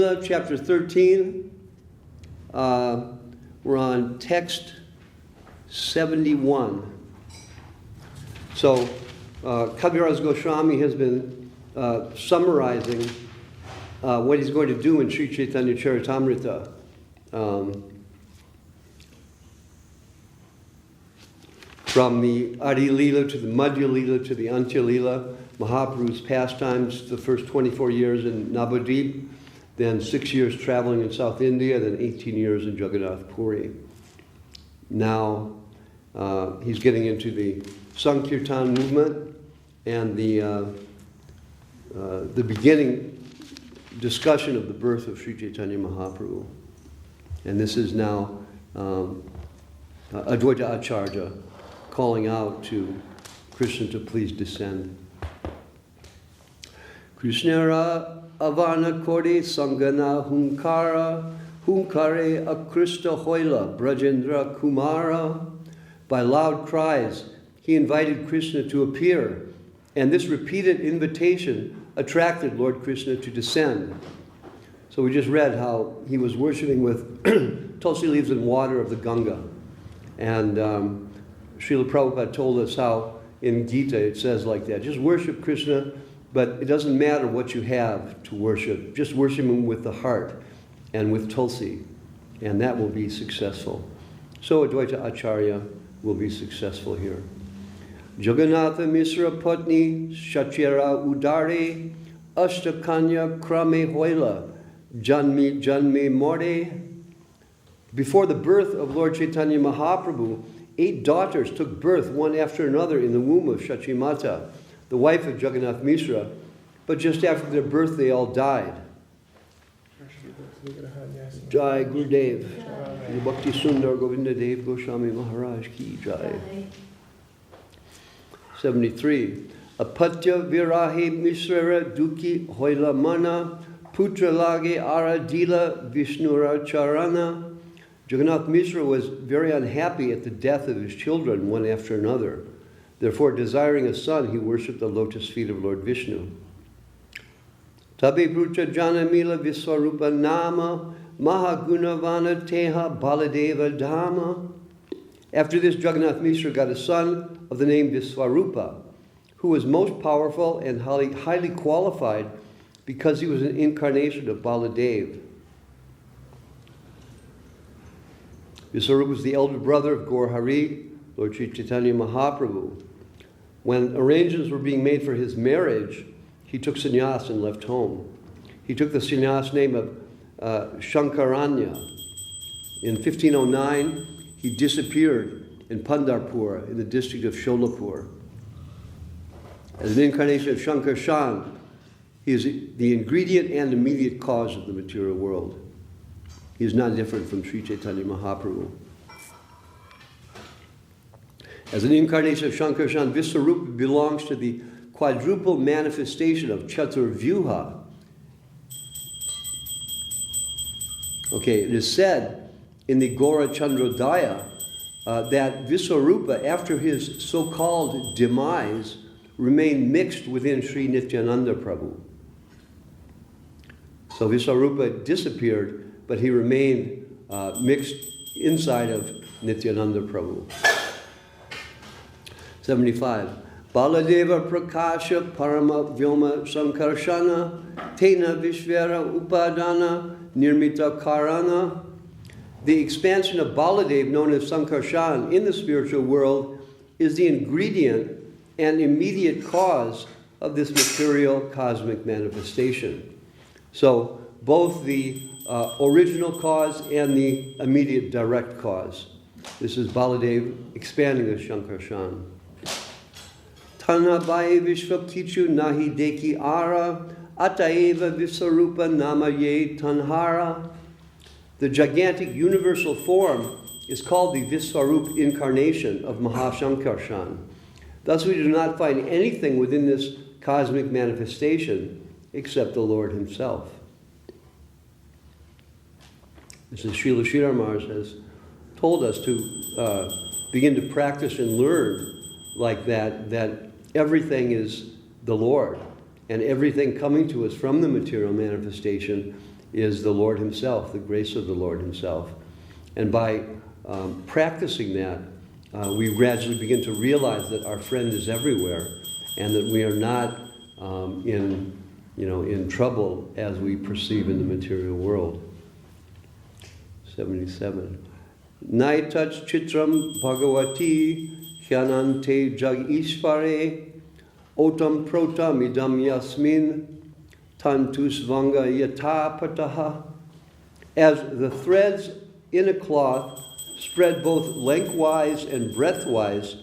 Adi-lila, chapter 13. We're on text 71. So, Kaviraj Goswami has been summarizing what he's going to do in Sri Chaitanya-charitamrta. From the Adi-lila to the Madhya-lila to the Antya-lila, Mahaprabhu's pastimes, the first 24 years in Navadvip, then 6 years traveling in South India, then 18 years in Jagannath Puri. Now he's getting into the Sankirtan movement and the beginning discussion of the birth of Sri Chaitanya Mahaprabhu. And this is now Advaita Acharya calling out to Krishna to please descend. Krishnara avana kore sangana hunkara, hunkare akrista hoila brajendra kumara. By loud cries, he invited Krishna to appear, and this repeated invitation attracted Lord Krishna to descend. So we just read how he was worshiping with tulsi leaves and water of the Ganga. And Srila Prabhupada told us how in Gita it says like that. Just worship Krishna, but it doesn't matter what you have to worship. Just worship him with the heart and with tulsi, and that will be successful. So Advaita Acharya will be successful here. Jagannatha Misra Patni Shachira Udare Ashtakanya Krame Hoila Janme Janme More. Before the birth of Lord Chaitanya Mahaprabhu, 8 daughters took birth one after another in the womb of Shachimata, the wife of Jagannath Misra, but just after their birth they all died. Jai Gurudev, Bhakti Sundar Govinda Dev Goswami Maharaj ki Jai. 73. Apatya Virahe Misrara Duki Hoila Mana Putra Lage Adi-lila Vishnura Charana. Jagannath Misra was very unhappy at the death of his children one after another. Therefore, desiring a son, he worshipped the lotus feet of Lord Vishnu. Tabe Brucha Janamila Viswarupa Nama Mahagunavana Teha Baladeva Dhamma. After this, Jagannath Misra got a son of the name Viswarupa, who was most powerful and highly qualified because he was an incarnation of Baladev. Viswarupa was the elder brother of Gaur Hari, Lord Sri Chaitanya Mahaprabhu. When arrangements were being made for his marriage, he took sannyas and left home. He took the sannyas name of Shankaranya. In 1509, he disappeared in Pandharpur, in the district of Sholapur. As an incarnation of Shankarshan, he is the ingredient and immediate cause of the material world. He is not different from Sri Chaitanya Mahaprabhu. As an incarnation of Shankarshan, Viswarupa belongs to the quadruple manifestation of Chaturvyuha. Okay, it is said in the Gora Chandrodaya that Viswarupa, after his so-called demise, remained mixed within Sri Nityananda Prabhu. So Viswarupa disappeared, but he remained mixed inside of Nityananda Prabhu. 75. Baladeva Prakasha Parama Vyoma Sankarshana Tena Vishvara Upadana Nirmita Karana. The expansion of Baladev, known as Sankarshan, in the spiritual world is the ingredient and immediate cause of this material cosmic manifestation. So both the original cause and the immediate direct cause. This is Baladev expanding the Shankarshan. Tanha Bhai Vishvakichu Nahi Deki Ara Ataeva Viswarupa Namaye Tanhara. The gigantic universal form is called the Viswarup incarnation of Mahashankarshan. Thus we do not find anything within this cosmic manifestation except the Lord himself. This is Srila Sridhar Maharaj has told us to begin to practice and learn like that, that everything is the Lord, and everything coming to us from the material manifestation is the Lord himself, the grace of the Lord himself. And by practicing that, we gradually begin to realize that our friend is everywhere and that we are not in trouble as we perceive in the material world. 77. Naitach chitram bhagavati hyanante jag ishvare otam protam idam yasmin tantus vanga yata pataha. As the threads in a cloth spread both lengthwise and breadthwise,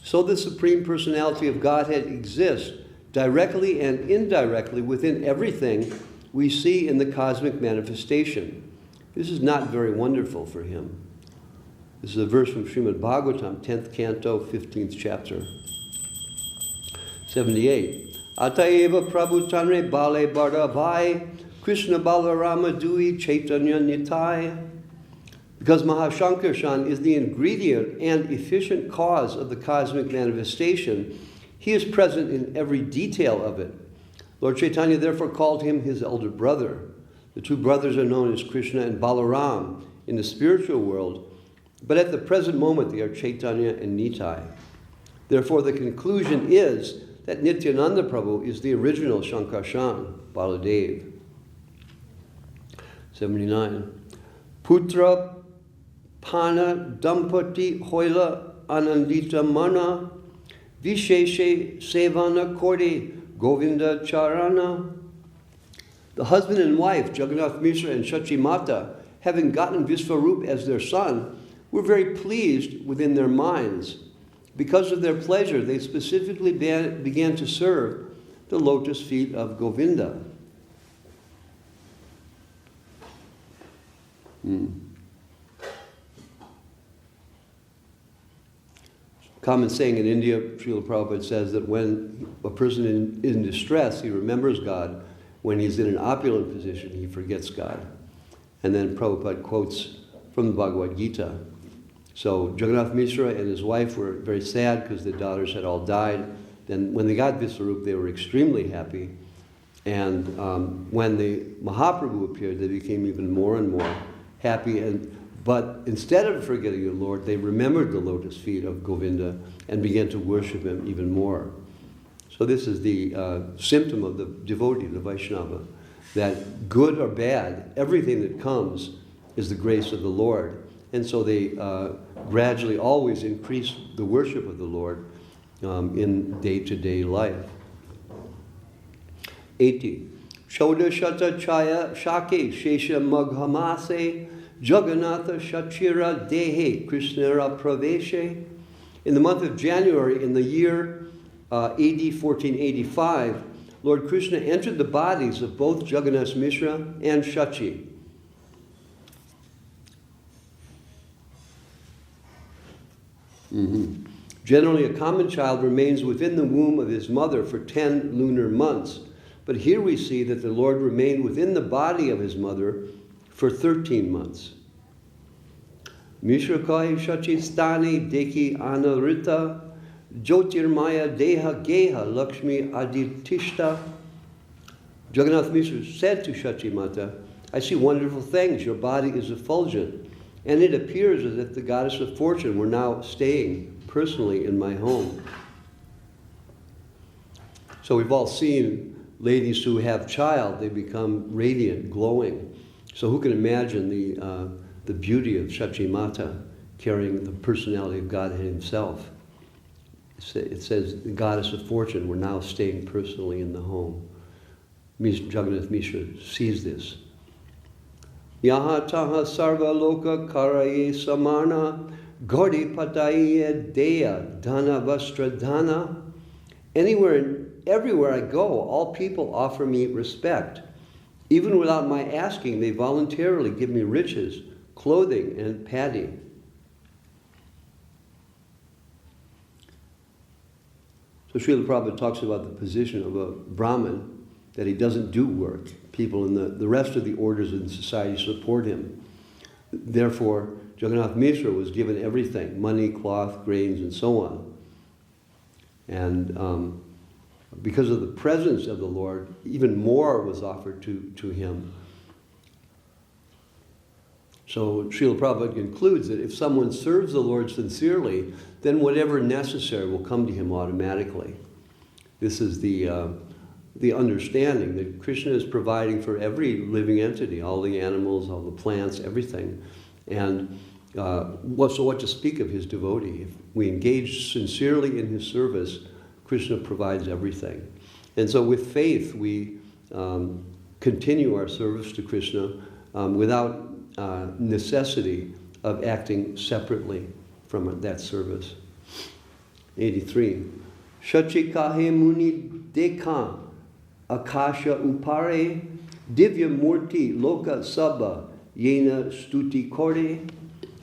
so the Supreme Personality of Godhead exists directly and indirectly within everything we see in the cosmic manifestation. This is not very wonderful for him. This is a verse from Srimad Bhagavatam, 10th canto, 15th chapter. 78. Ataeva Prabhu Tanre Bale Bardavai Krishna Balarama Dui Chaitanya Nitai. Because Mahashankarshan is the ingredient and efficient cause of the cosmic manifestation, he is present in every detail of it. Lord Chaitanya therefore called him his elder brother. The two brothers are known as Krishna and Balaram in the spiritual world, but at the present moment they are Chaitanya and Nitai. Therefore the conclusion is that Nityananda Prabhu is the original Shankarshan, Baladev. 79. Putra Pana Dampati Hoila Anandita Mana Visheshe Sevana Korde Govinda Charana. The husband and wife, Jagannath Mishra and Shachi Mata, having gotten Visvarup as their son, were very pleased within their minds. Because of their pleasure, they specifically began to serve the lotus feet of Govinda. Common saying in India, Srila Prabhupada says that when a person is in distress, he remembers God. When he's in an opulent position, he forgets God. And then Prabhupada quotes from the Bhagavad Gita. So Jagannath Mishra and his wife were very sad because their daughters had all died. Then when they got Visvarup, they were extremely happy. And when the Mahaprabhu appeared, they became even more and more happy. But instead of forgetting the Lord, they remembered the lotus feet of Govinda and began to worship him even more. So this is the symptom of the devotee, the Vaishnava, that good or bad, everything that comes is the grace of the Lord. And so they gradually always increase the worship of the Lord in day-to-day life. 80. Shoda Shata Chaya Shake Shesha Maghamase Jagannatha Shachira Dehe Krishnara Praveshe. In the month of January, in the year AD 1485, Lord Krishna entered the bodies of both Jagannath Mishra and Shachi. Generally, a common child remains within the womb of his mother for 10 lunar months. But here we see that the Lord remained within the body of his mother for 13 months. Mishra Kai Shachi Stani Deki Anarita Jyotirmaya Deha Geha Lakshmi Aditishta. Jagannath Mishra said to Shachi Mata, I see wonderful things. Your body is effulgent. And it appears as if the goddess of fortune were now staying personally in my home. So we've all seen ladies who have child, they become radiant, glowing. So who can imagine the beauty of Shachi Mata carrying the personality of Godhead himself? It says the goddess of fortune were now staying personally in the home. Jagannath Mishra sees this. Yaha taha sarva loka karaye samana godi pataye deya dhana vastra dhana. Anywhere and everywhere I go, all people offer me respect. Even without my asking, they voluntarily give me riches, clothing, and paddy. So Srila Prabhupada talks about the position of a Brahmin, that he doesn't do work. People in the rest of the orders in society support him. Therefore, Jagannath Mishra was given everything, money, cloth, grains, and so on. And because of the presence of the Lord, even more was offered to him. So Srila Prabhupada concludes that if someone serves the Lord sincerely, then whatever necessary will come to him automatically. This is the understanding that Krishna is providing for every living entity, all the animals, all the plants, everything. And what to speak of his devotee? If we engage sincerely in his service, Krishna provides everything. And so with faith, we continue our service to Krishna without necessity of acting separately from that service. 83. Shachi kahe muni dekha akasha upare divya murti loka sabha yena stuti kore.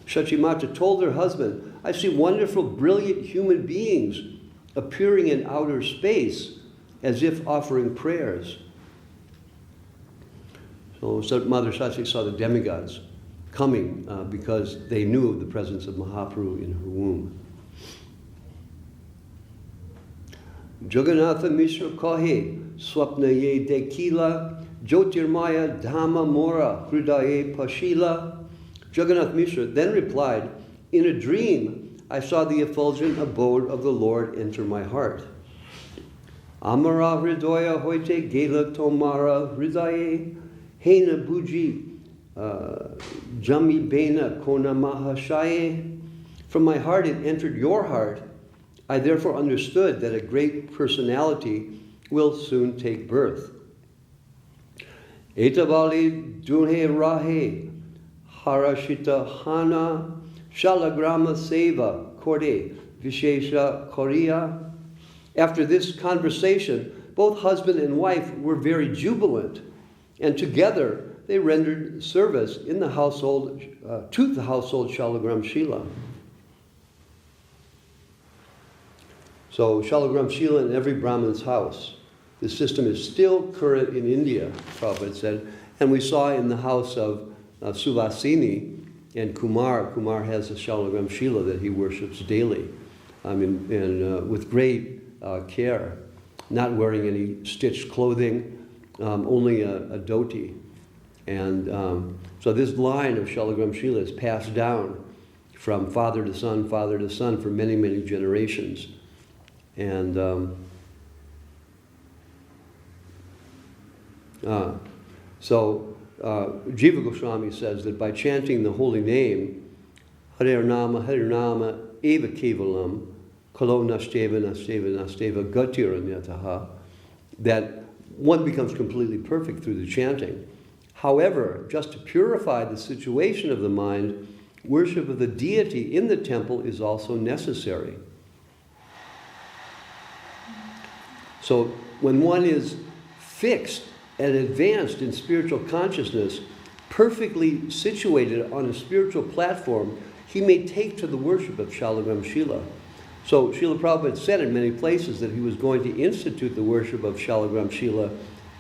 Shachimata told her husband, I see wonderful, brilliant human beings appearing in outer space as if offering prayers. So Mother Shachi saw the demigods coming because they knew of the presence of Mahaprabhu in her womb. Jagannatha Mishra kahe swapna ye dekila jyotirmaya dhamma mora hridaye pashila. Jagannath Mishra then replied, in a dream I saw the effulgent abode of the Lord enter my heart. Amara hridaya hoite gela tomara hridaye hena buji jami bena kona mahashaye. From my heart it entered your heart. I therefore understood that a great personality will soon take birth. Etavali dunhe rahe harashita hana shalagrama seva korde vishesha korea. After this conversation, both husband and wife were very jubilant, and together they rendered service in the household to the household Shalagram Shila. So Shalagram Shila in every Brahmin's house. This system is still current in India, Prabhupada said, and we saw in the house of Suvasini and Kumar. Kumar has a Shalagram Shila that he worships daily, and with great care, not wearing any stitched clothing, only a dhoti. And so this line of Shalagram Shila is passed down from father to son for many, many generations. And so Jiva Goswami says that by chanting the holy name, Hare Nama, Eva Kevalam, Kalo Nasteva, Gatiranyataha, that one becomes completely perfect through the chanting. However, just to purify the situation of the mind, worship of the deity in the temple is also necessary. So when one is fixed and advanced in spiritual consciousness, perfectly situated on a spiritual platform, he may take to the worship of Shalagram Shila. So Srila Prabhupada said in many places that he was going to institute the worship of Shalagram Shila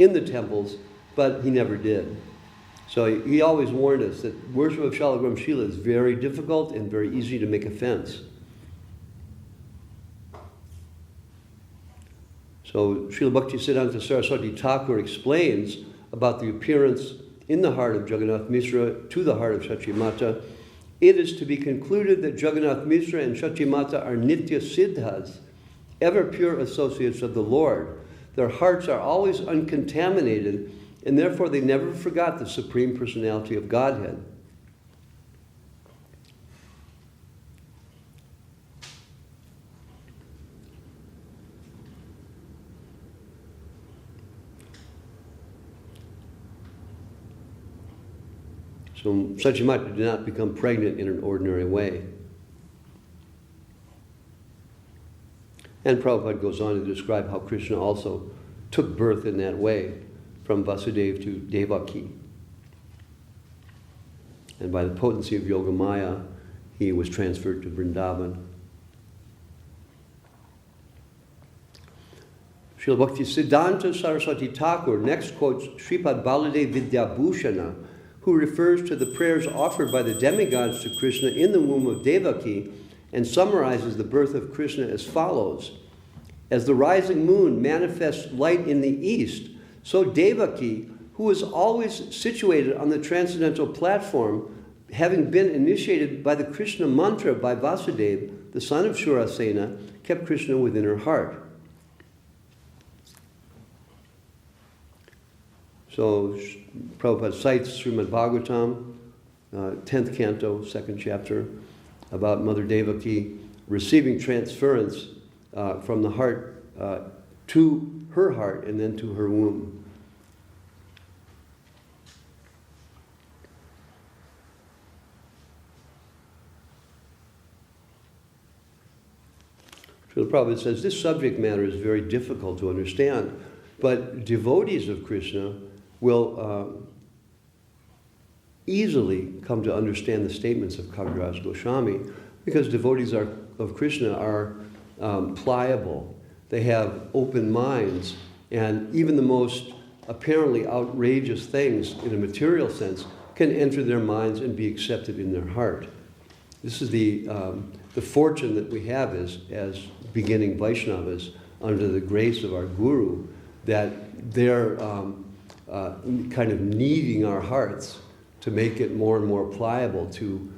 in the temples, but he never did. So he always warned us that worship of Shalagram Shila is very difficult and very easy to make offense. So Srila Bhaktisiddhanta Saraswati Thakur explains about the appearance in the heart of Jagannath Mishra to the heart of Shachimata. It is to be concluded that Jagannath Mishra and Shachimata are Nitya Siddhas, ever pure associates of the Lord. Their hearts are always uncontaminated, and therefore they never forgot the Supreme Personality of Godhead. So Shachimata did not become pregnant in an ordinary way. And Prabhupada goes on to describe how Krishna also took birth in that way, from Vasudeva to Devaki. And by the potency of Yogamaya, he was transferred to Vrindavan. Srila Bhaktisiddhanta Saraswati Thakur next quotes Sripad Baladev Vidyabhushana, who refers to the prayers offered by the demigods to Krishna in the womb of Devaki, and summarizes the birth of Krishna as follows. As the rising moon manifests light in the east, so Devaki, who is always situated on the transcendental platform, having been initiated by the Krishna mantra by Vasudeva, the son of Shurasena, kept Krishna within her heart. So Prabhupada cites Srimad Bhagavatam, 10th canto, 2nd chapter, about Mother Devaki receiving transference from the heart to her heart and then to her womb. Srila Prabhupada says this subject matter is very difficult to understand, but devotees of Krishna will easily come to understand the statements of Kaviraj Goswami, because devotees of Krishna are pliable. They have open minds, and even the most apparently outrageous things in a material sense can enter their minds and be accepted in their heart. This is the fortune that we have as beginning Vaishnavas under the grace of our Guru, that they're kind of kneading our hearts to make it more and more pliable to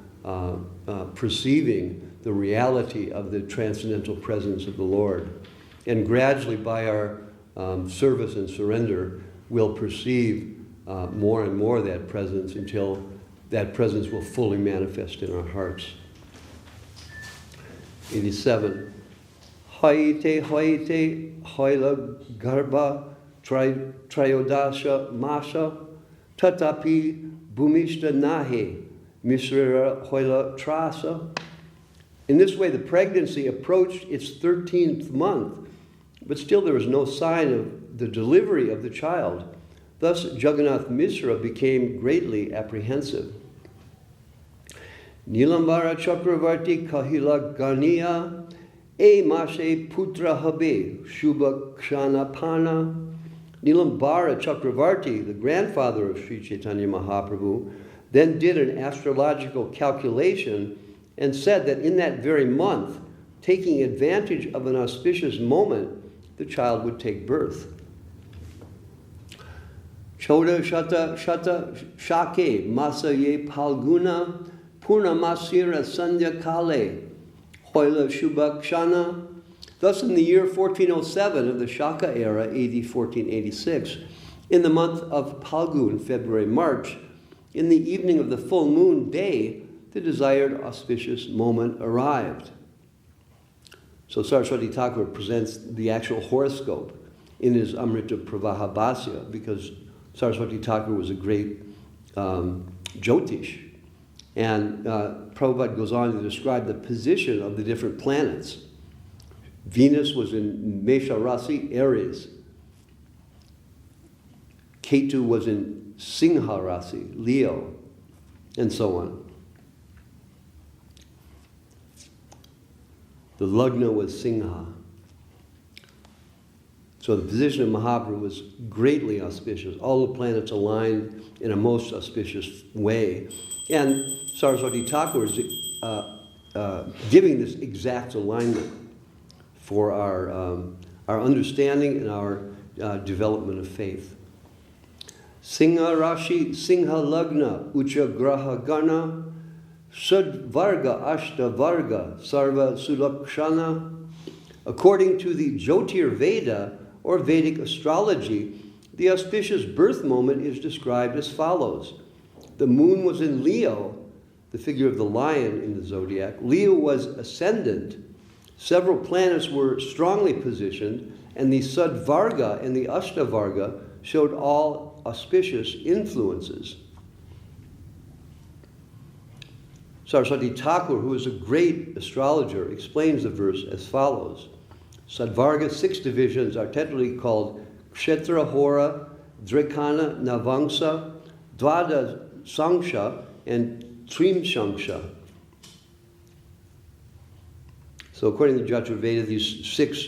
perceiving the reality of the transcendental presence of the Lord. And gradually, by our service and surrender, we'll perceive more and more that presence until that presence will fully manifest in our hearts. 87. Haite haite haila garba trayodasha masha tatapi bhumishta nahe misrira hoila trasa. In this way, the pregnancy approached its 13th month, but still there was no sign of the delivery of the child. Thus, Jagannath Mishra became greatly apprehensive. Nilambara Chakravarti Kahila Ganiya E Mashe Putra Habe Shubha Kshanapana. Nilambara Chakravarti, the grandfather of Sri Chaitanya Mahaprabhu, then did an astrological calculation and said that in that very month, taking advantage of an auspicious moment, the child would take birth. Choda Shata Shake Masaye Palguna Purnamasira Sandhya Kale Hoila Shubhakshana. Thus, in the year 1407 of the Shaka era, AD 1486, in the month of Palgun, February, March, in the evening of the full moon day, the desired auspicious moment arrived. So Saraswati Thakur presents the actual horoscope in his Amrita Pravaha Bhasya, because Saraswati Thakur was a great Jyotish. And Prabhupada goes on to describe the position of the different planets. Venus was in Mesha Rasi, Aries. Ketu was in Singha Rasi, Leo, and so on. The Lagna was Singha. So the position of Mahaprabhu was greatly auspicious. All the planets aligned in a most auspicious way. And Saraswati Thakur is giving this exact alignment for our understanding and our development of faith. Singha Rashi, Singha Lagna, Ucha Graha Gana, Sud Varga Ashta Varga, Sarva Sulakshana. According to the Jyotir Veda, or Vedic astrology, the auspicious birth moment is described as follows. The moon was in Leo, the figure of the lion in the zodiac. Leo was ascendant. Several planets were strongly positioned, and the Sadvarga and the Ashtavarga showed all auspicious influences. Saraswati Thakur, who is a great astrologer, explains the verse as follows. Sadvarga's 6 divisions are technically called Kshetra Hora, Drekana Navangsa, Dvada Sangsha, and Trimshangsha. So according to Jyotirveda, these 6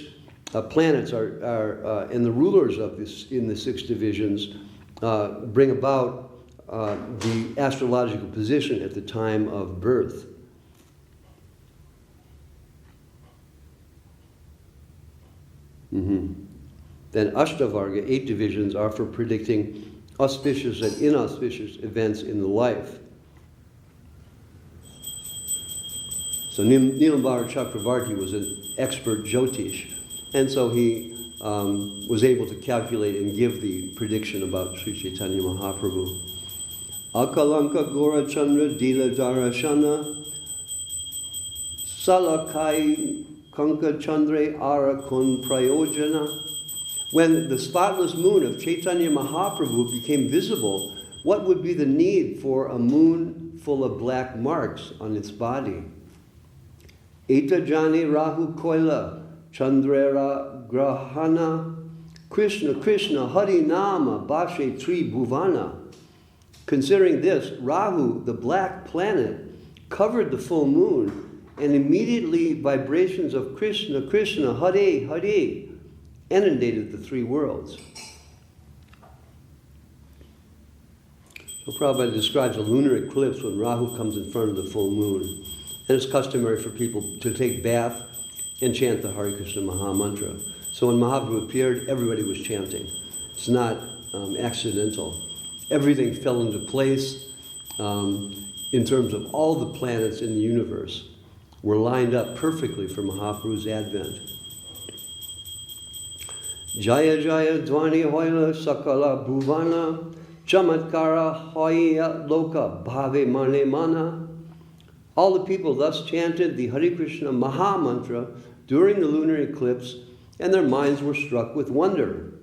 planets are and the rulers of this in the 6 divisions bring about the astrological position at the time of birth. Then Ashtavarga, 8 divisions, are for predicting auspicious and inauspicious events in the life. So Nilambar Chakravarti was an expert Jyotish, and so he was able to calculate and give the prediction about Sri Chaitanya Mahaprabhu. Akalanka Gora Chandra Dila Darashana Salakai Kanka Chandre Arakon Prayojana. When the spotless moon of Chaitanya Mahaprabhu became visible, what would be the need for a moon full of black marks on its body? Eta Jani Rahu Koila Chandrera Grahana Krishna Krishna Hari Nama Bashe Tri Bhuvana. Considering this, Rahu, the black planet, covered the full moon, and immediately vibrations of Krishna Krishna Hare Hare inundated the three worlds. So Prabhupada describes a lunar eclipse when Rahu comes in front of the full moon. And it's customary for people to take bath and chant the Hare Krishna Maha Mantra. So when Mahaprabhu appeared, everybody was chanting. It's not accidental. Everything fell into place in terms of all the planets in the universe were lined up perfectly for Mahaprabhu's advent. Jaya Jaya Dvani Hoila Sakala Bhuvana Chamatkara Hoya Loka Bhave Mane Mana. All the people thus chanted the Hare Krishna Maha Mantra during the lunar eclipse, and their minds were struck with wonder.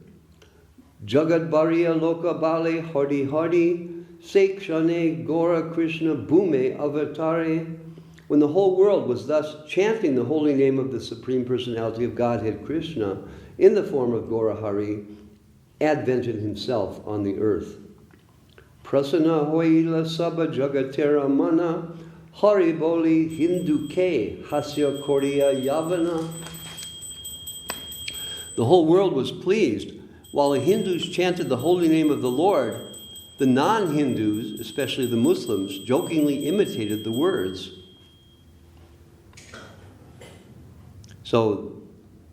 Jagat Bariya Loka Bale Hardi Hardi Sekshane Gora Krishna Bhume Avatare. When the whole world was thus chanting the holy name of the Supreme Personality of Godhead Krishna in the form of Gora Hari, advented himself on the earth. Prasana Hoila Sabha Jagatera Mana Hari Boli Hindu Ke Hasya Korea Yavana. The whole world was pleased. While the Hindus chanted the holy name of the Lord, the non-Hindus, especially the Muslims, jokingly imitated the words. So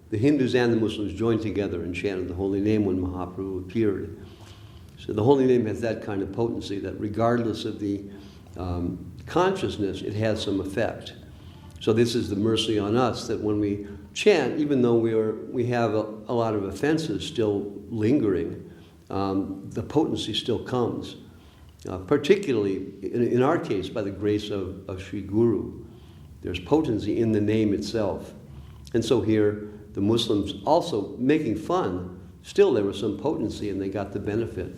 the Hindus and the Muslims joined together and chanted the holy name when Mahaprabhu appeared. So the holy name has that kind of potency that regardless of the consciousness, it has some effect. So this is the mercy on us that when we chant, even though we have a lot of offenses still lingering, the potency still comes. Particularly, in our case, by the grace of Sri Guru. There's potency in the name itself. And so here, the Muslims also making fun, still there was some potency and they got the benefit.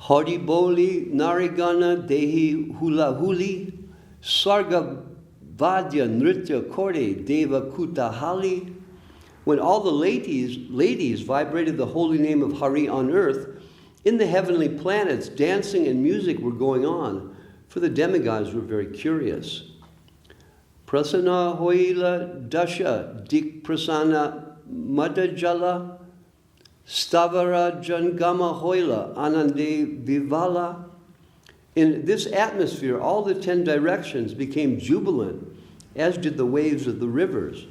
Hari Boli Narigana Dehi Hula Huli Sarga Vadya Nritya Kore Deva Kutahali. When all the ladies vibrated the holy name of Hari on earth, in the heavenly planets, dancing and music were going on, for the demigods were very curious. Prasana Hoila Dasha Dik Prasana Madajala Stavara Jangama Hoila Anande Vivala. In this atmosphere, all the 10 directions became jubilant, as did the waves of the rivers.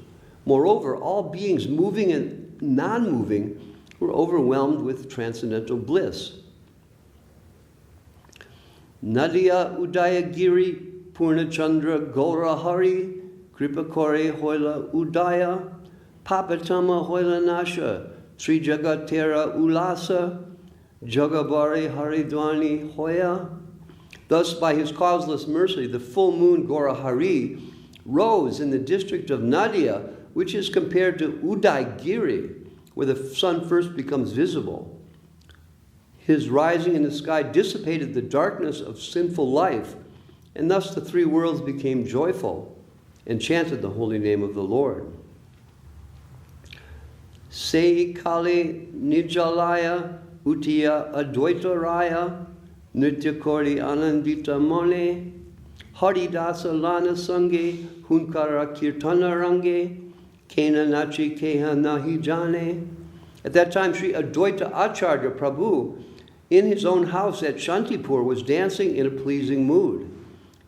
Moreover, all beings moving and non-moving were overwhelmed with transcendental bliss. Nadia Udayagiri Purnachandra Gaurahari Kripakore Hoila Udaya Papatama Hoila Nasha Sri Jagatera Ulasa Jagabari Haridwani Hoya. Thus, by his causeless mercy, the full moon Gaurahari rose in the district of Nadia, which is compared to Udaygiri, where the sun first becomes visible. His rising in the sky dissipated the darkness of sinful life, and thus the three worlds became joyful and chanted the holy name of the Lord. Sei Kali Nijalaya Utiya Advaitaraya Nityakori Anandita Mone Haridasa Lana Sange Hunkara Kirtana Range Kena Nachi Keha Nahi Jane. At that time, Sri Advaita Acharya Prabhu, in his own house at Shantipur, was dancing in a pleasing mood.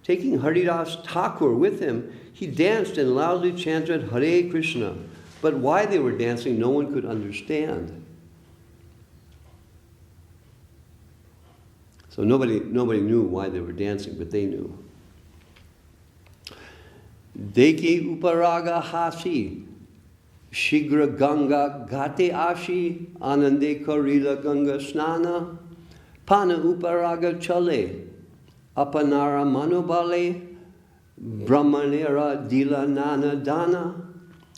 Taking Haridas Thakur with him, he danced and loudly chanted Hare Krishna. But why they were dancing, no one could understand. So nobody knew why they were dancing, but they knew. Deki uparaga hasi, shigra ganga gate ashi, anande korila ganga snana, pana uparaga chale, apanara manobale, brahmanera dila nana dana.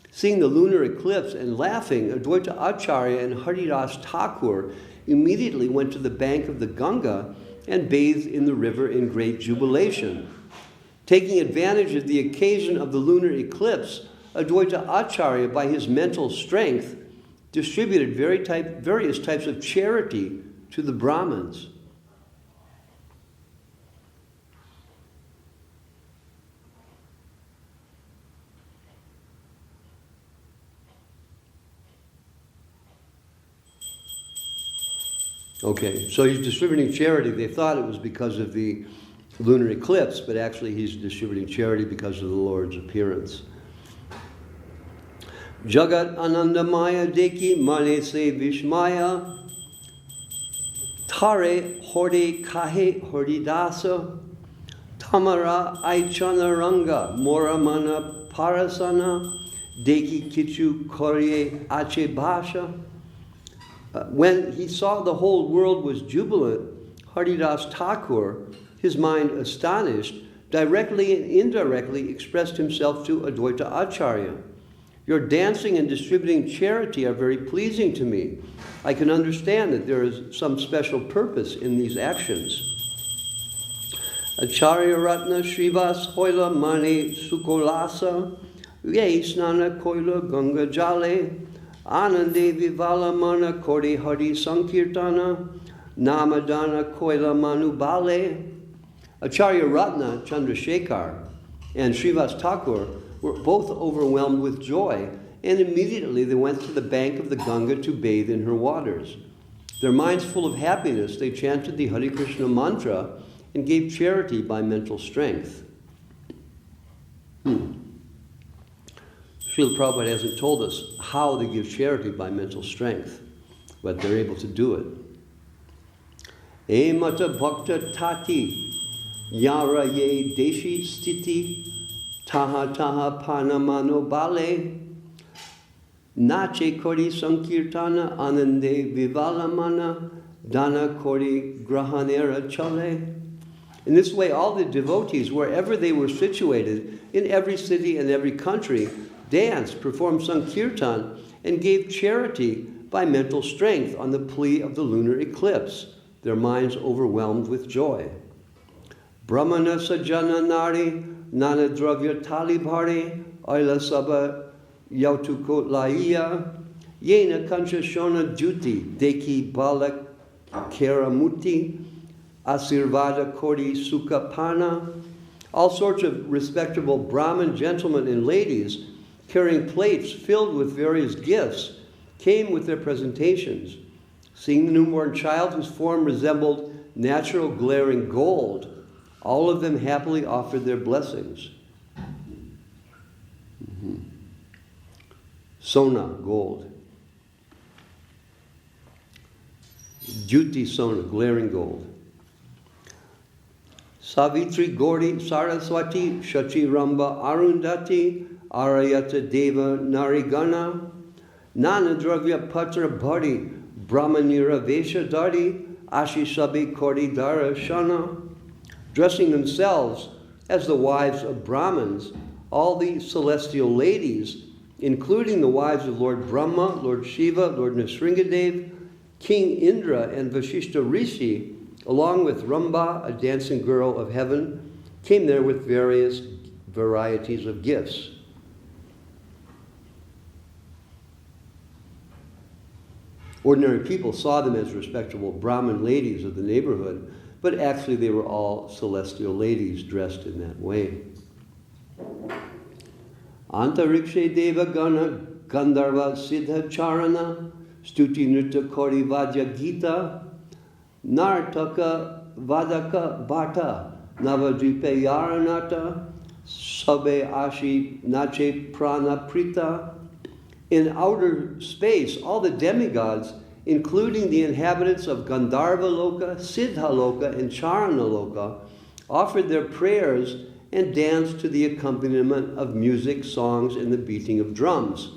Seeing the lunar eclipse and laughing, Advaita Acharya and Haridas Thakur immediately went to the bank of the Ganga and bathed in the river in great jubilation. Taking advantage of the occasion of the lunar eclipse, Advaita Acharya, by his mental strength, distributed various types of charity to the Brahmins. Okay, so he's distributing charity. They thought it was because of the lunar eclipse, but actually he's distributing charity because of the Lord's appearance. Jagat Anandamaya Deki Mane Se Vishmaya Tare Horde Kahe Hordidasa Tamara Aichana Ranga Moramana Parasana Deki Kichu Korye Ache Basha. When he saw the whole world was jubilant, Haridas Thakur, his mind astonished, directly and indirectly expressed himself to Advaita Acharya. Your dancing and distributing charity are very pleasing to me. I can understand that there is some special purpose in these actions. Acharya Ratna Srivas Hoila Mane Sukolasa Ye Snana Koila Ganga Jale Anande Vivala Mana Kori Hari Sankirtana Namadana Koila Manubale. Acharya Ratna Chandrasekhar and Srivas Thakur were both overwhelmed with joy, and immediately they went to the bank of the Ganga to bathe in her waters. Their minds full of happiness, they chanted the Hare Krishna mantra and gave charity by mental strength. Srila Prabhupada hasn't told us how they give charity by mental strength, but they're able to do it. E mata bhakta tati yara ye deshi stiti taha taha panamano bale nache kori sankirtana anande vivalamana dana kori grahanera chale. In this way, all the devotees, wherever they were situated, in every city and every country, danced, performed sankirtan, and gave charity by mental strength on the plea of the lunar eclipse, their minds overwhelmed with joy. Brahmana sajana nari nana dravya talibhari aila sabha yautukot laiya yena kancha shona duti deki balak keramuti asirvada kori sukapana. All sorts of respectable Brahmin gentlemen and ladies carrying plates filled with various gifts came with their presentations. Seeing the newborn child whose form resembled natural glaring gold, all of them happily offered their blessings. Sona, gold. Jyoti Sona, glaring gold. Savitri Gauri Saraswati Shachi Ramba Arundhati Arayata Deva Narigana Nana Dravya Patra Bhari Brahmanira Veshadari Ashishabi Koridara Shana. Dressing themselves as the wives of Brahmins, all the celestial ladies, including the wives of Lord Brahma, Lord Shiva, Lord Nisringadev, King Indra, and Vashishta Rishi, along with Ramba, a dancing girl of heaven, came there with various varieties of gifts. Ordinary people saw them as respectable Brahmin ladies of the neighborhood, but actually they were all celestial ladies dressed in that way. Antarikshe Deva Gana Gandharva Siddha Charana Stuti Nritta Kori Vajya Gita Nartaka Vadaka Bhata Navadvipe Yaranata Sabe Ashi Nache Prana Prita. In outer space, all the demigods, including the inhabitants of Gandharva Loka, Siddha Loka, and Charana Loka, offered their prayers and danced to the accompaniment of music, songs, and the beating of drums.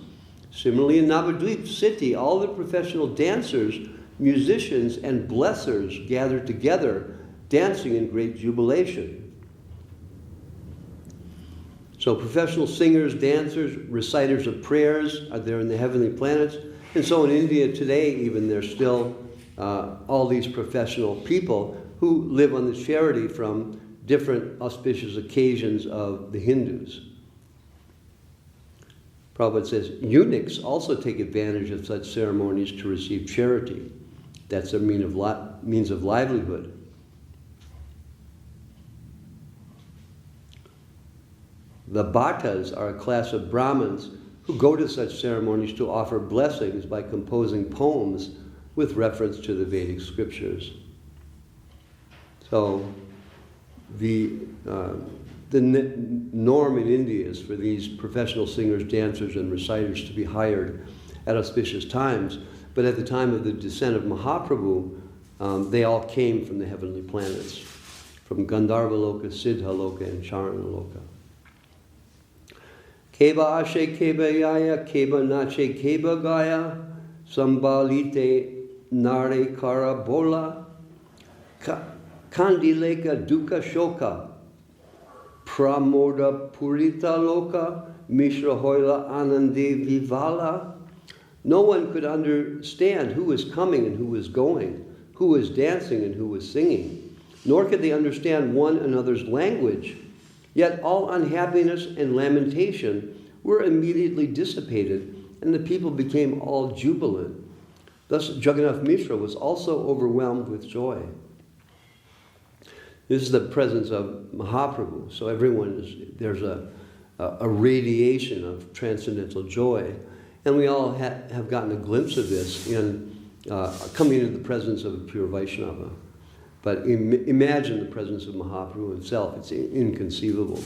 Similarly, in Navadvip city, all the professional dancers, musicians, and blessers gathered together, dancing in great jubilation. So professional singers, dancers, reciters of prayers are there in the heavenly planets. And so in India today, even, there's still all these professional people who live on the charity from different auspicious occasions of the Hindus. Prabhupada says, eunuchs also take advantage of such ceremonies to receive charity. That's their means of livelihood. The bhattas are a class of Brahmins who go to such ceremonies to offer blessings by composing poems with reference to the Vedic scriptures. So the norm in India is for these professional singers, dancers, and reciters to be hired at auspicious times. But at the time of the descent of Mahaprabhu, they all came from the heavenly planets, from Gandharva-loka, Siddha-loka, and Charana-loka. Keba ashe keba yaya, keba nache keba gaya, sambalite nare kara bola, kandileka dukkha shoka, pramoda purita loka, mishra hoila anande vivala. No one could understand who was coming and who was going, who was dancing and who was singing, nor could they understand one another's language. Yet all unhappiness and lamentation were immediately dissipated, and the people became all jubilant. Thus Jagannath Mishra was also overwhelmed with joy. This is the presence of Mahaprabhu, so there's a radiation of transcendental joy. And we all have gotten a glimpse of this in coming into the presence of a pure Vaishnava. But imagine the presence of Mahaprabhu himself. It's inconceivable.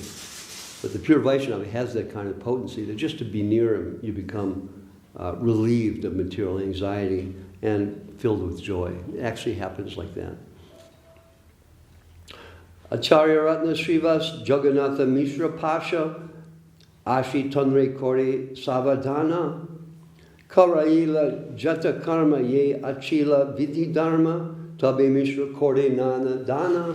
But the pure Vaishnava has that kind of potency that just to be near him, you become relieved of material anxiety and filled with joy. It actually happens like that. Acharya Ratna Srivas Jagannatha Mishra Pasha Ashi Tanre Kore Savadana Karaila Jata Karma Ye Achila Vidhi Dharma Tabe Mishra Kore Nana Dana.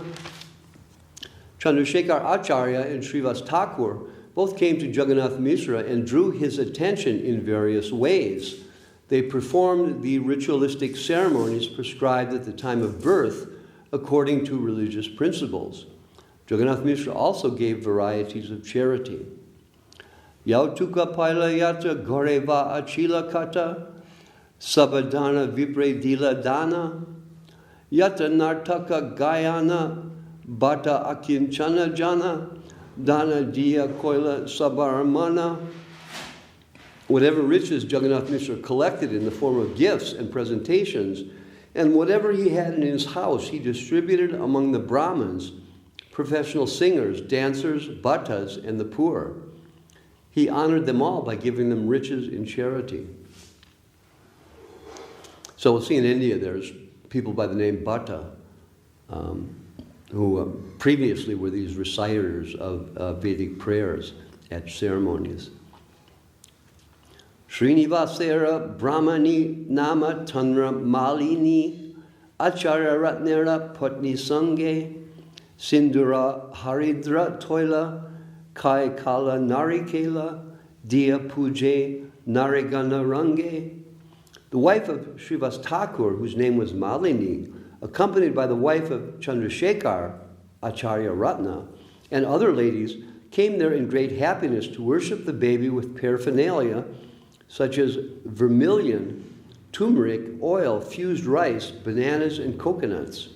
Chandrasekhar Acharya and Srivas Thakur both came to Jagannath Mishra and drew his attention in various ways. They performed the ritualistic ceremonies prescribed at the time of birth according to religious principles. Jagannath Mishra also gave varieties of charity. Yautuka paila yata goreva achila kata, sabadana vipre dila dana, yata nartaka gayana, bata akinchana jana, dana dia koila sabaramana. Whatever riches Jagannath Mishra collected in the form of gifts and presentations, and whatever he had in his house, he distributed among the Brahmins, professional singers, dancers, bhattas, and the poor. He honored them all by giving them riches in charity. So we'll see in India there's people by the name Bhatta who previously were these reciters of Vedic prayers at ceremonies. Srinivasera Brahmani Nama Tanra Malini Acharya Ratnera Patni Sange Sindura Haridra Toila Kai Kala Narikela Dia Puje Narigana Range. The wife of Srivas Thakur, whose name was Malini, accompanied by the wife of Chandrasekhar, Acharya Ratna, and other ladies, came there in great happiness to worship the baby with paraphernalia such as vermilion, turmeric, oil, fused rice, bananas, and coconuts.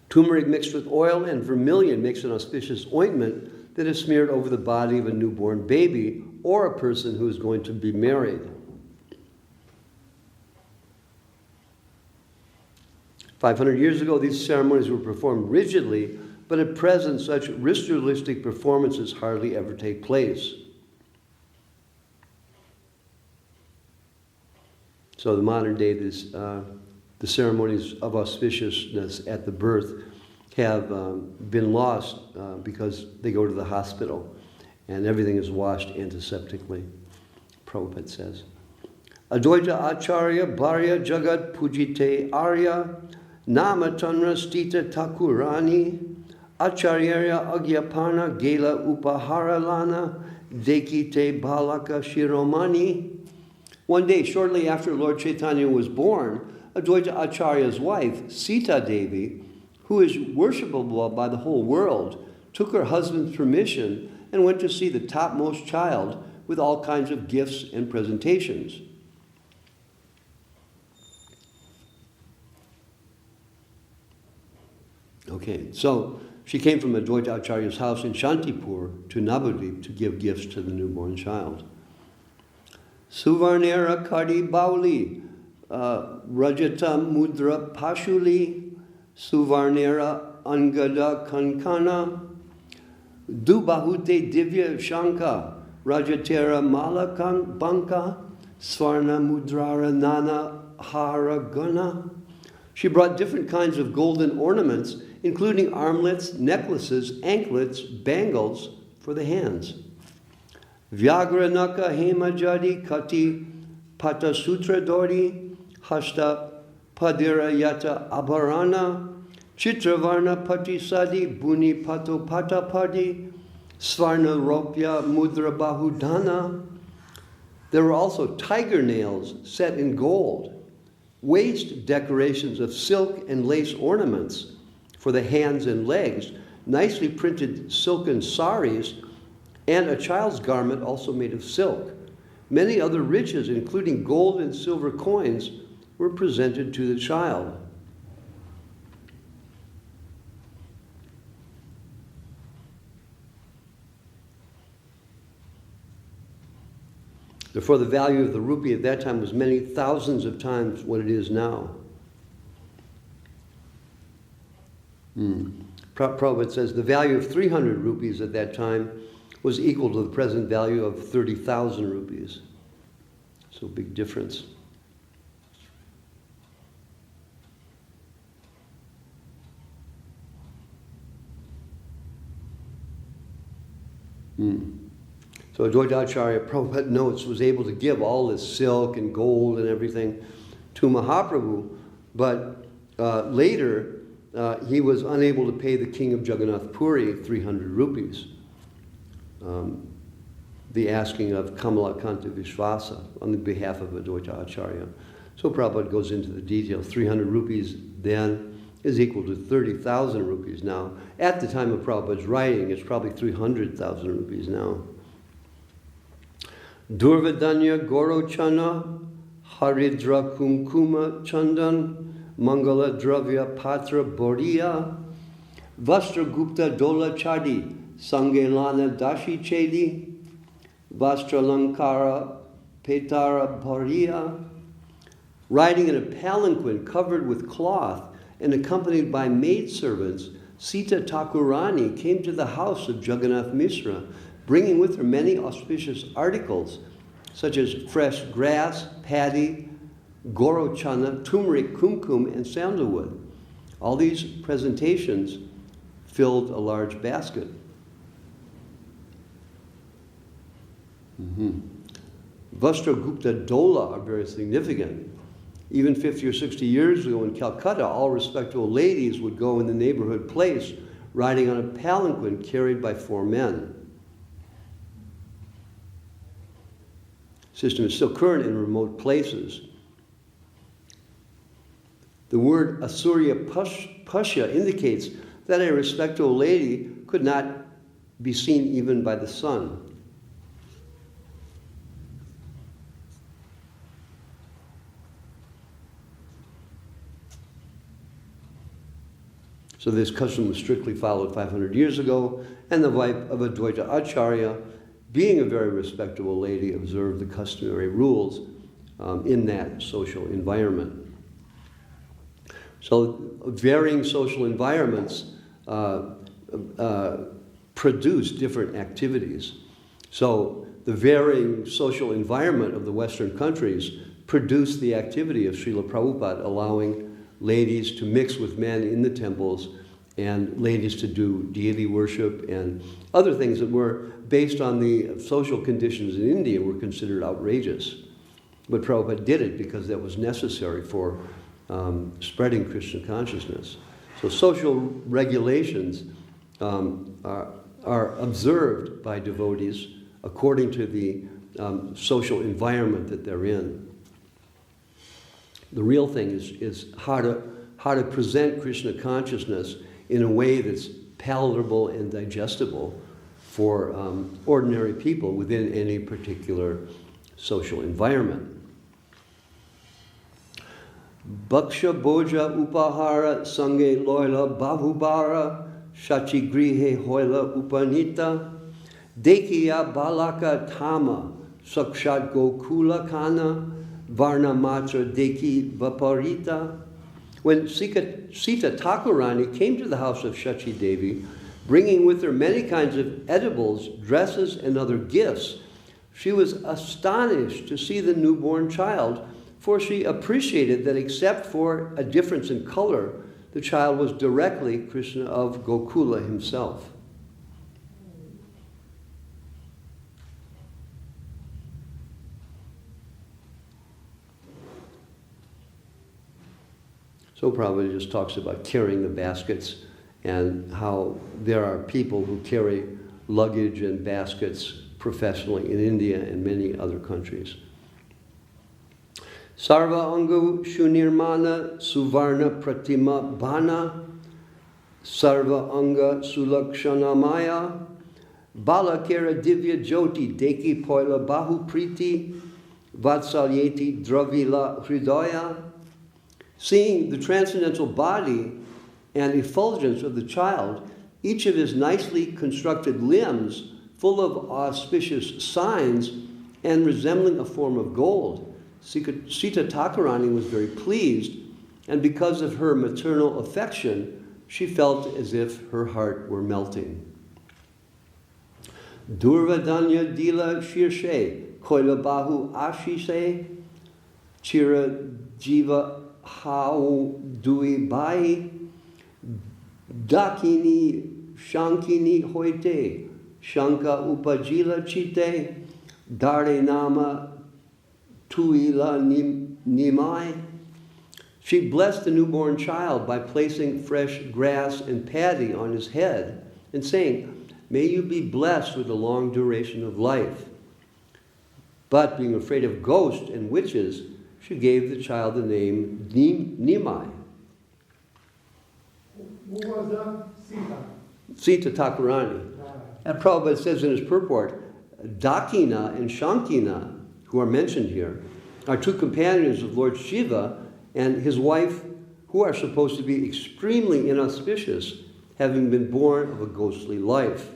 Turmeric mixed with oil and vermilion makes an auspicious ointment that is smeared over the body of a newborn baby or a person who is going to be married. 500 years ago, these ceremonies were performed rigidly, but at present, such ritualistic performances hardly ever take place. So the modern day, this the ceremonies of auspiciousness at the birth have been lost because they go to the hospital and everything is washed antiseptically, Prabhupada says. Advaita Acharya Bharya Jagat Pujite Arya Nama Tanra Stita Takurani Acharyarya Agyapana Gela Upaharalana Dekite Balaka Shiromani. One day, shortly after Lord Chaitanya was born, Advaita Acharya's wife, Sita Devi, who is worshipable by the whole world, took her husband's permission and went to see the topmost child with all kinds of gifts and presentations. Okay, so she came from Advaita Acharya's house in Shantipur to Navadvip to give gifts to the newborn child. Suvarnera Kadi Bauli, Rajata Mudra Pashuli, Suvarnera Angada Kankana, Dubahute Divya Shanka, Rajatera Malakan Banka, Svarna Mudrara Nana Haragana. She brought different kinds of golden ornaments, including armlets, necklaces, anklets, bangles for the hands. Vyagranaka Hemajadi Kati Pata Sutra Dori Hasta Padira Yata Abharana Chitravarna Patisadi Buni Pato Patapadi Svarna Ropya Mudra Bahudana. There were also tiger nails set in gold, waist decorations of silk and lace ornaments for the hands and legs, nicely printed silken saris, and a child's garment also made of silk. Many other riches, including gold and silver coins, were presented to the child. Therefore, the value of the rupee at that time was many thousands of times what it is now. Prabhupada says the value of 300 rupees at that time was equal to the present value of 30,000 rupees. So big difference. So Advaita Acharya, Prabhupada notes, was able to give all this silk and gold and everything to Mahaprabhu, but later he was unable to pay the king of Jagannath Puri 300 rupees. The asking of Kamalakanta Vishvasa on the behalf of Advaita Acharya. So Prabhupada goes into the details. 300 rupees then is equal to 30,000 rupees now. At the time of Prabhupada's writing, it's probably 300,000 rupees now. Durvadanya Gorochana Haridra Kumkuma Chandan Mangala Dravya Patra Boriya Vastragupta Dola Chadi Sangelana Dashi Chedi Vastralankara Petara Bhariya. Riding in a palanquin covered with cloth and accompanied by maidservants, Sita Thakurani came to the house of Jagannath Mishra, bringing with her many auspicious articles, such as fresh grass, paddy, gorochana, turmeric, kumkum, and sandalwood. All these presentations filled a large basket. Vastragupta Dola are very significant. Even 50 or 60 years ago in Calcutta, all respectable ladies would go in the neighborhood place riding on a palanquin carried by 4 men. System is still current in remote places. The word Asurya Pasha indicates that a respectable lady could not be seen even by the sun. So this custom was strictly followed 500 years ago, and the wife of Advaita Acharya, being a very respectable lady, observed the customary rules in that social environment. So varying social environments produce different activities. So the varying social environment of the Western countries produced the activity of Srila Prabhupada allowing ladies to mix with men in the temples and ladies to do deity worship and other things that were based on the social conditions in India were considered outrageous. But Prabhupada did it because that was necessary for spreading Krishna consciousness. So social regulations are observed by devotees according to the social environment that they're in. The real thing is how to present Krishna consciousness in a way that's palatable and digestible for ordinary people within any particular social environment. Bhaksha Boja Upahara Sange Loila Bahubara Shachi Grihe Hoila Upanita Dekiya Balaka Tama Sakshat Gokula Kana Varna Matra Deki Vaparita. When Sita Thakurani came to the house of Shachi Devi, bringing with her many kinds of edibles, dresses, and other gifts, she was astonished to see the newborn child, for she appreciated that except for a difference in color, the child was directly Krishna of Gokula himself. So Prabhupada just talks about carrying the baskets and how there are people who carry luggage and baskets professionally in India and many other countries. Sarva Angu Shunirmana Suvarna Pratima Bhana Sarva Anga Sulakshanamaya Balakera Divya Jyoti Deki Poila Bahu Priti Vatsalyeti Dravila Hridaya. Seeing the transcendental body and effulgence of the child, each of his nicely constructed limbs full of auspicious signs and resembling a form of gold, Sita Thakurani was very pleased, and because of her maternal affection, she felt as if her heart were melting. Durvadanya Dila Shirshe Koila Bahu Ashise Chira Jiva Hau Dui Bai Dakini Shankini Hoite Shanka Upajila Chite Dare Nama Tuila Nimai. She blessed the newborn child by placing fresh grass and paddy on his head and saying, "May you be blessed with a long duration of life." But being afraid of ghosts and witches, she gave the child the name Nimai. Who was that? Sita Thakurani. And Prabhupada says in his purport, Dakina and Shankina, who are mentioned here, are two companions of Lord Shiva and his wife, who are supposed to be extremely inauspicious, having been born of a ghostly life.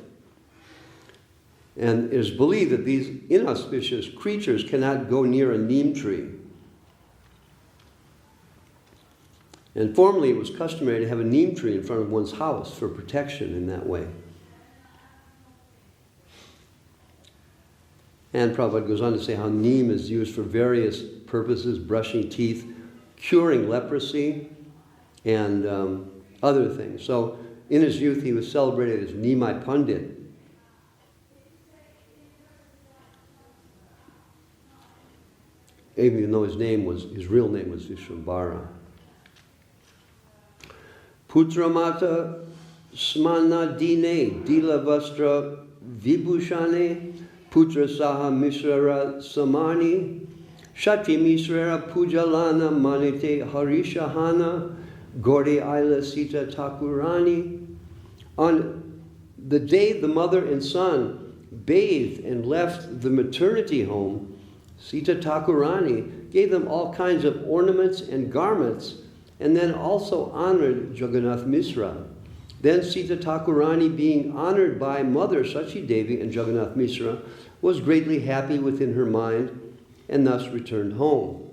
And it is believed that these inauspicious creatures cannot go near a neem tree. And formerly it was customary to have a neem tree in front of one's house for protection in that way. And Prabhupada goes on to say how neem is used for various purposes, brushing teeth, curing leprosy, and other things. So in his youth he was celebrated as Nimai Pandit. Even though his real name was Vishwambara. Putramata Smana Dine Dila Vastra Vibhushane Putra Saha Misrara Samani Shati Misrara Pujalana Manite Harishahana Gori Aila Sita Thakurani. On the day the mother and son bathed and left the maternity home, Sita Thakurani gave them all kinds of ornaments and garments, and then also honored Jagannath Mishra. Then Sita Thakurani, being honored by Mother Sachi Devi and Jagannath Mishra, was greatly happy within her mind and thus returned home.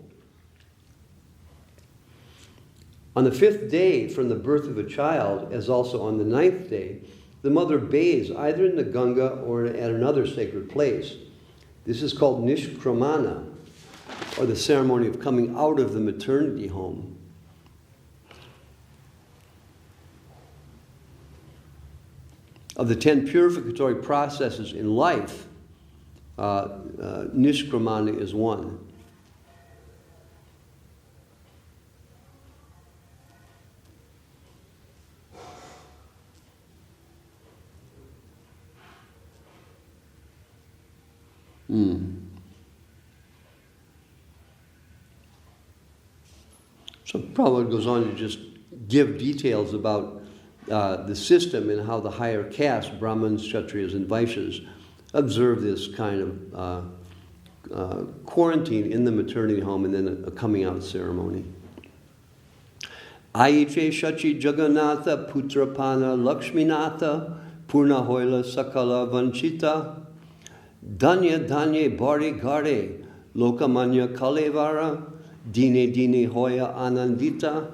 On the 5th day from the birth of a child, as also on the 9th day, the mother bathes either in the Ganga or at another sacred place. This is called Nishkramana, or the ceremony of coming out of the maternity home. of the 10 purificatory processes in life, nishkramana is one. So Prabhupada goes on to just give details about the system and how the higher castes, Brahmins, Kshatriyas, and Vaishyas, observe this kind of quarantine in the maternity home and then a coming out ceremony. Aiche Shachi Jagannatha Putrapana Lakshminatha Purna Hoila Sakala Vanchita Danya Danye Bari Gare Lokamanya Kalevara Dine Dine Hoya Anandita.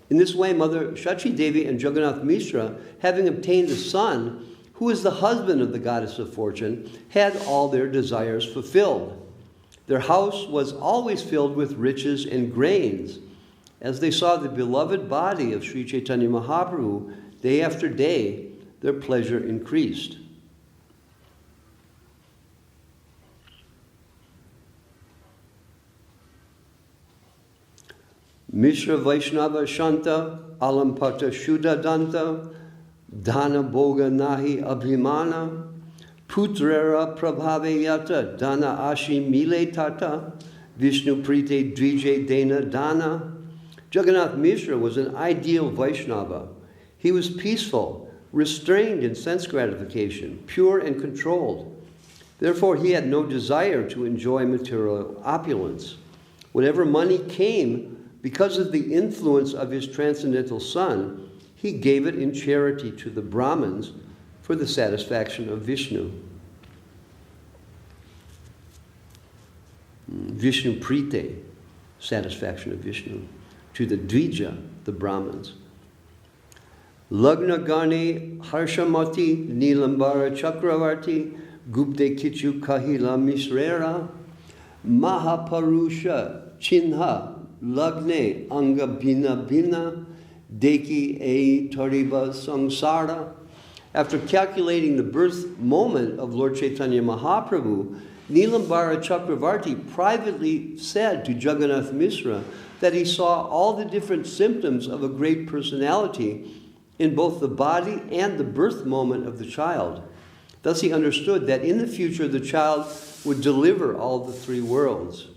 In this way, Mother Shachi Devi and Jagannath Mishra, having obtained a son, who is the husband of the goddess of fortune, had all their desires fulfilled. Their house was always filled with riches and grains. As they saw the beloved body of Sri Chaitanya Mahaprabhu, day after day, their pleasure increased. Mishra Vaishnava Shanta Alampata Shuddha Danta Dana Boga Nahi Abhimana Putrera Prabhave Yata Dana Ashi Mile Tata Vishnu Prite Dvije Dena Dana. Jagannath Mishra was an ideal Vaishnava. He was peaceful, restrained in sense gratification, pure and controlled. Therefore, he had no desire to enjoy material opulence. Whenever money came, because of the influence of his transcendental son, he gave it in charity to the Brahmins for the satisfaction of Vishnu. Vishnu Prite, satisfaction of Vishnu, to the Dvija, the Brahmins. Lagna Gane Harshamati Nilambara Chakravarti Gupte Kichu Kahila Misrera Mahaparusha Chinha Lagne Anga Bina Bina Deki E Tariba Samsara. After calculating the birth moment of Lord Chaitanya Mahaprabhu, Nilambara Chakravarti privately said to Jagannath Mishra that he saw all the different symptoms of a great personality in both the body and the birth moment of the child. Thus he understood that in the future the child would deliver all the three worlds.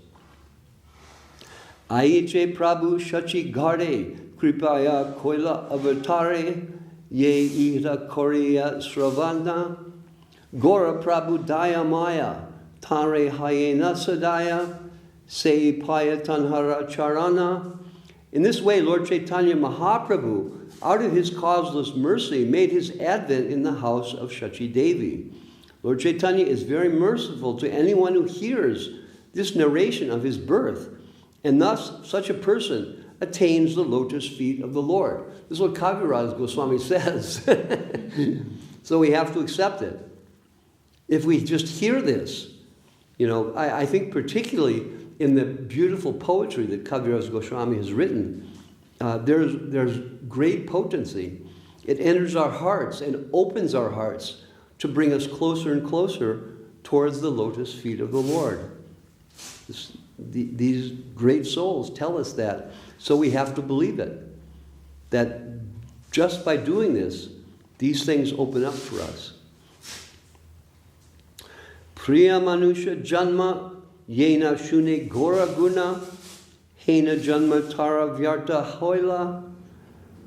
Aiche Prabhu Shachi Gare Kripaya Koila Avatare Ye Ira Korea Sravana Gora Prabhu Daya Maya Tare Hayena Sadaya Se Paya Tanhara Charana. In this way, Lord Chaitanya Mahaprabhu, out of his causeless mercy, made his advent in the house of Shachi Devi. Lord Chaitanya is very merciful to anyone who hears this narration of his birth, and thus such a person attains the lotus feet of the Lord. This is what Kaviraj Goswami says. So we have to accept it. If we just hear this, I think particularly in the beautiful poetry that Kaviraj Goswami has written, there's great potency. It enters our hearts and opens our hearts to bring us closer and closer towards the lotus feet of the Lord. These great souls tell us that, so we have to believe it. That just by doing this, these things open up for us. Priya Manusha Janma Yena Shune Gora Guna Hena Janma Tara Vyarta Hoila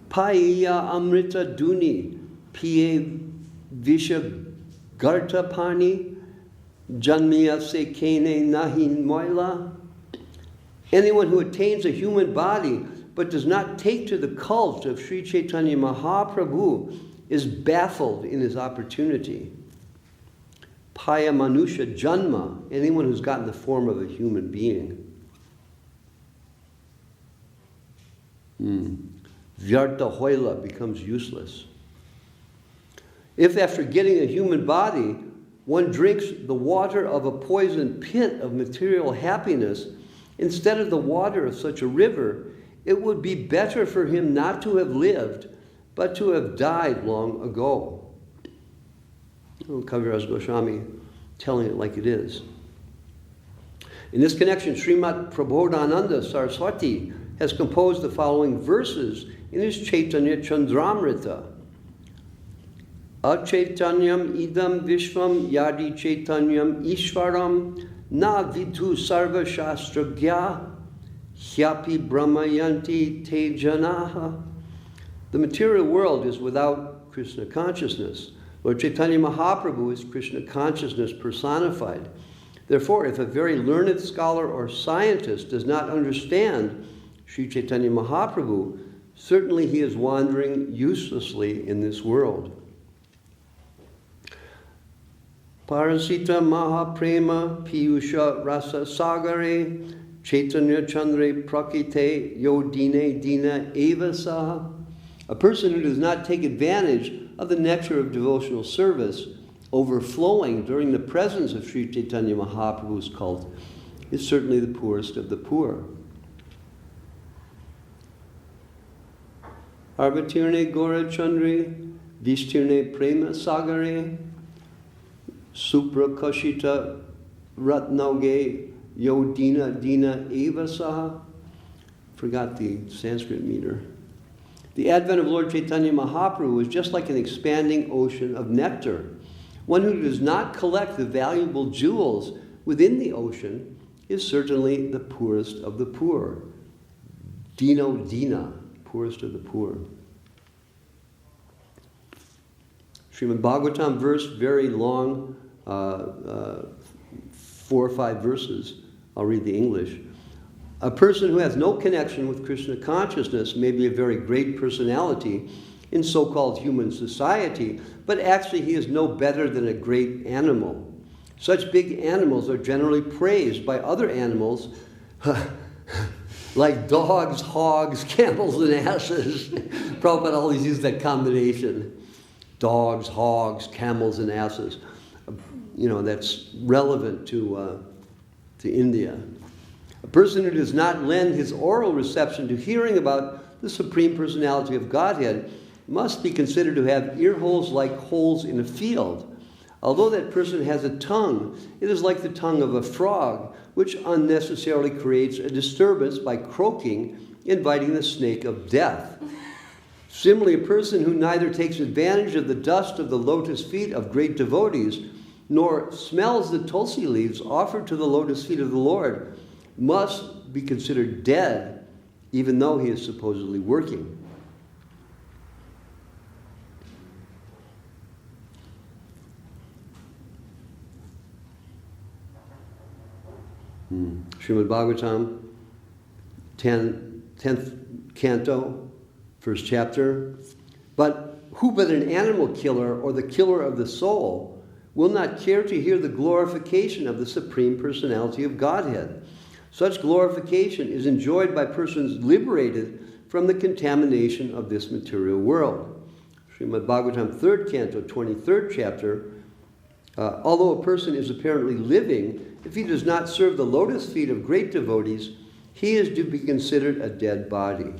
Paiya Amrita Duni Pie Visha Garta Pani Janmiya Se Kene Nahin Moila. Anyone who attains a human body but does not take to the cult of Sri Chaitanya Mahaprabhu is baffled in his opportunity. Paya Manusha Janma, anyone who's gotten the form of a human being. Vyarta Hoila becomes useless. If after getting a human body, one drinks the water of a poisoned pit of material happiness, instead of the water of such a river, it would be better for him not to have lived, but to have died long ago. Kaviraj Goswami telling it like it is. In this connection, Srimad Prabodhananda Saraswati has composed the following verses in his Chaitanya-charitamrta. Achaitanyam idam vishvam yadi chaitanyam ishvaram na vidhu sarva shastragya hyapi brahmayanti te janaha. The material world is without Krishna consciousness. Lord Chaitanya Mahaprabhu is Krishna consciousness personified. Therefore, if a very learned scholar or scientist does not understand Sri Chaitanya Mahaprabhu, certainly he is wandering uselessly in this world. Parasita Mahaprema Piyusha Rasa Sagare Chaitanya-chandre Prakite Yodine Dina Evasa. A person who does not take advantage of the nectar of devotional service overflowing during the presence of Sri Chaitanya Mahaprabhu's cult is certainly the poorest of the poor. Arvatirne Gora Chandri Vishtirne Prema Sagare Suprakashita Ratnauge Yodina Dina Evasaha. Forgot the Sanskrit meter. The advent of Lord Chaitanya Mahaprabhu is just like an expanding ocean of nectar. One who does not collect the valuable jewels within the ocean is certainly the poorest of the poor. Dino Dina, poorest of the poor. Srimad Bhagavatam verse, very long, 4 or 5 verses. I'll read the English. A person who has no connection with Krishna consciousness may be a very great personality in so-called human society, but actually he is no better than a great animal. Such big animals are generally praised by other animals like dogs, hogs, camels, and asses. Prabhupada always used that combination. Dogs, hogs, camels, and asses. That's relevant to India. A person who does not lend his oral reception to hearing about the Supreme Personality of Godhead must be considered to have ear holes like holes in a field. Although that person has a tongue, it is like the tongue of a frog, which unnecessarily creates a disturbance by croaking, inviting the snake of death. Similarly, a person who neither takes advantage of the dust of the lotus feet of great devotees, nor smells the tulsi leaves offered to the lotus feet of the Lord, must be considered dead, even though he is supposedly working. Srimad Bhagavatam, 10th canto, 1st chapter. But who but an animal killer or the killer of the soul will not care to hear the glorification of the Supreme Personality of Godhead? Such glorification is enjoyed by persons liberated from the contamination of this material world. Srimad Bhagavatam, 3rd canto, 23rd chapter. Although a person is apparently living, if he does not serve the lotus feet of great devotees, he is to be considered a dead body.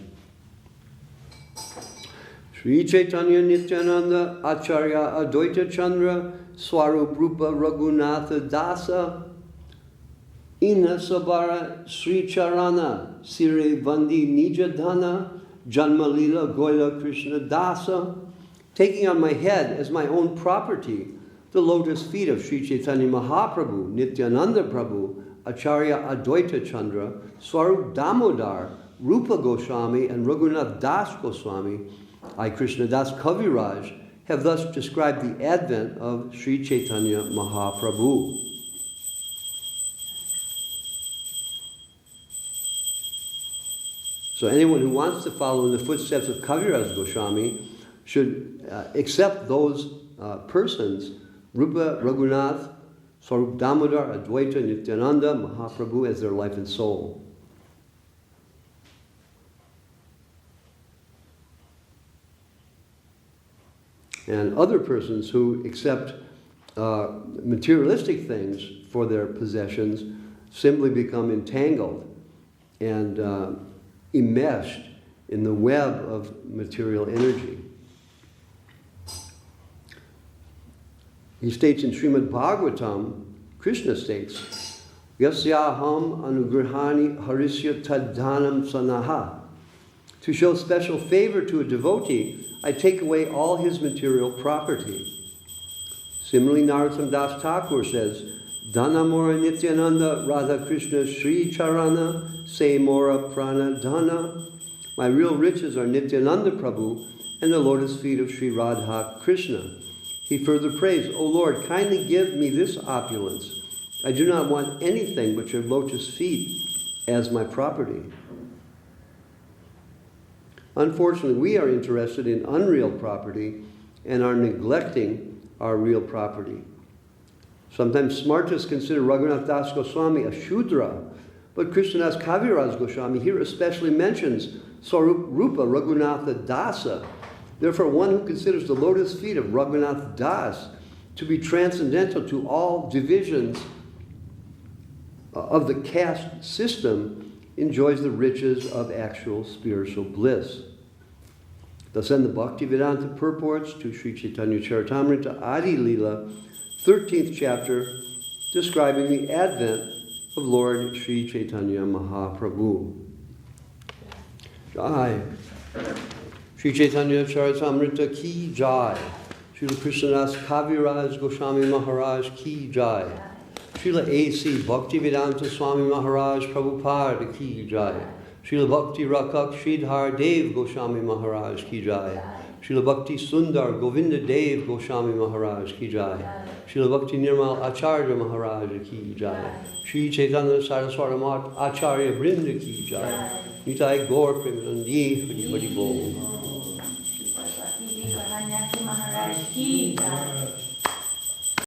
Sri Chaitanya Nityananda Acharya Advaita Chandra Swarup Rupa Raghunatha Dasa Ina Sabara Sri Charana Sire Vandi Nijadhana Janma-lila Goila Krishna Dasa. Taking on my head as my own property the lotus feet of Sri Chaitanya Mahaprabhu, Nityananda Prabhu, Acharya Advaita Chandra, Swarup Damodar, Rupa Goswami, and Raghunath Das Goswami, I, Krishna Das Kaviraj, have thus described the advent of Sri Chaitanya Mahaprabhu. So anyone who wants to follow in the footsteps of Kaviraj Goswami should accept those persons, Rupa, Raghunath, Swarup Damodar, Advaita, Nityananda, Mahaprabhu, as their life and soul. And other persons who accept materialistic things for their possessions simply become entangled and enmeshed in the web of material energy. He states in Srimad Bhagavatam, Krishna states, Yasyaham anugrahani harisya tadhanam sanaha. To show special favor to a devotee, I take away all his material property. Similarly, Narottam Das Thakur says, Dhanamora Nityananda Radha Krishna Sri Charana Se Mora Prana Dhana. My real riches are Nityananda Prabhu and the lotus feet of Sri Radha Krishna. He further prays, O Lord, kindly give me this opulence. I do not want anything but your lotus feet as my property. Unfortunately, we are interested in unreal property and are neglecting our real property. Sometimes smartists consider Raghunath Das Goswami a Shudra, but Krishnadas Kaviraj Goswami here especially mentions Swarupa Raghunatha Dasa. Therefore, one who considers the lotus feet of Raghunath Das to be transcendental to all divisions of the caste system enjoys the riches of actual spiritual bliss. Thus end the Bhaktivedanta purports to Sri Chaitanya-charitamrta Adi-lila, 13th chapter, describing the advent of Lord Sri Chaitanya Mahaprabhu. Jai. Sri Chaitanya-charitamrta ki jai. Srila Krishnadas Kaviraj Goswami Maharaj ki jai. Srila A.C. Bhaktivedanta Swami Maharaj Prabhupada ki jai. Srila Bhakti Rakak Sridhar Dev Goswami Maharaj ki jai. Srila Bhakti Sundar Govinda Dev Goswami Maharaj ki jai. Srila Bhakti Nirmal Acharya Maharaj ki jai. Sri Chaitanya Saraswati Mat Acharya Brinda ki jai. Nitai Gaur Premanandi Hari Hari Bol. Nyasi Maharaj ki jai.